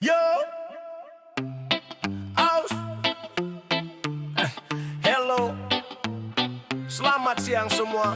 Yo, aus. Hello, selamat siang semua.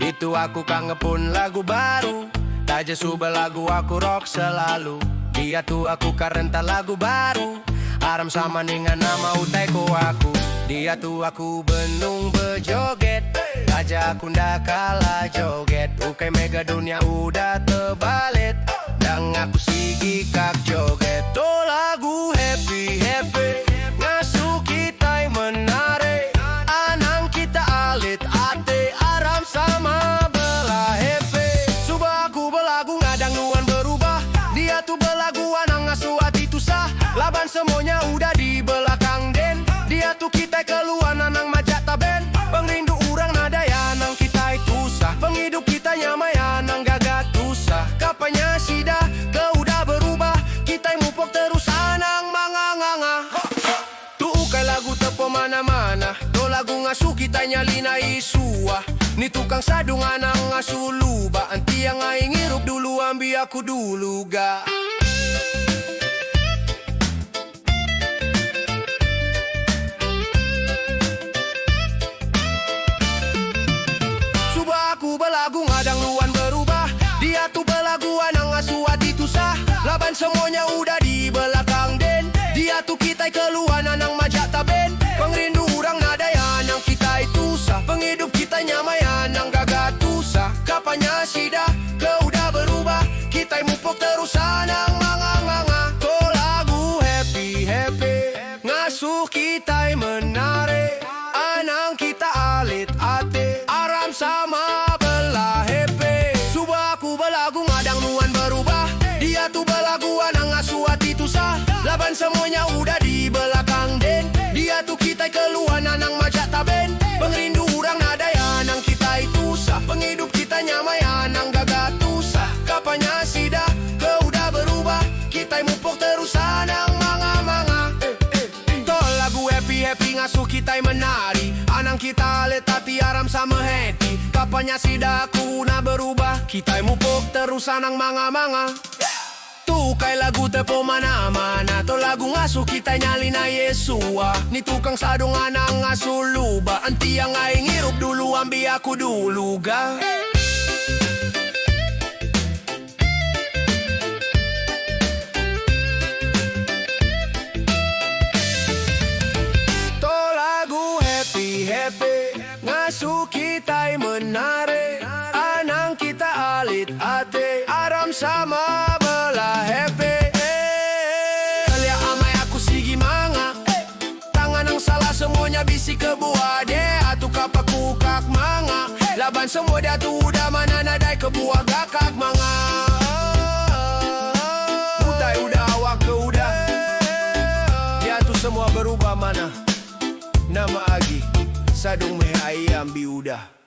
Itu aku kangen lagu baru. Taja subah lagu aku rock selalu. Dia tuh aku karenta lagu baru. Aram sama dengan nama uteko aku. Dia tuh aku benung bejoget. Taja aku ndak kalah joget. Ukai mega dunia udah terbalik. Dan aku sigi kak joget. Tuh lagu happy happy. Ngasuh kita menare. Anang kita alit ate. Aram sama belah happy. Subah aku belagu ngadang nuan berubah. Dia tuh belagu anang ngasuh hati tuh sah. Laban semuanya udah di belakang den. Dia tuh kita keluar anang majak taben. Pengrindu urang nada ya nang kita itu sah. Penghidup kita nyamaya nang gagat tusah. Kapanya sida ke udah berubah. Kita mupok terus anang manganganga. Tuh ukai lagu tepo mana-mana. Do lagu ngasuh kita nyalina isua. Ni tukang sadung anang ngasuh luba. Anti yang aing hirup dulu ambi aku dulu ga. Aku belagu ngadang luan berubah. Dia tuh belagu anang ngasuh hati tuh sah. Laban semuanya udah di belakang den. Dia tuh kita keluar anang majak taben. Pengrindu urang nada ya anang kita itu sah. Penghidup kita nyamaya anang gagat tusah. Kapanya sida ke udah berubah. Kita mupok terus anang manganganga. Tuh lagu happy happy. Ngasuh kita menare. Anang kita alit ate. Aram sama laban semuanya udah di belakang den. Dia tuh kita keluar anang majak taben. Pengrindu urang nada ya anang kita itu sah. Penghidup kita nyamaya anang gagat tusah. Kapanya sida ke udah berubah. Kita mupok terus anang manga-manga. Tol lagu happy-happy ngasuh kita menari. Anang kita letati aram sama hati. Kapanya sida ku na berubah. Kita mupok terus anang manga-manga. Tuh kay lagu tepo mana-mana. To lagu ngasuh kita nyalina Yesua. Ni tukang sadung anang ngasuh luba. Anti yang aing hirup dulu ambi aku dulu ga. To lagu happy happy. Ngasuh kita menare. Anang kita alit ate. Aram sama happy, kalia amai aku sigi manga. Tangan ang salah semuanya bisi ke buah de. Atu kapaku kak manga. Laban semua dia tu udah mana nadai ke buah gakak manga. Utai udah awak ke udah. Dia tu semua berubah mana. Nama Agi Sadung meh ayam bi udah.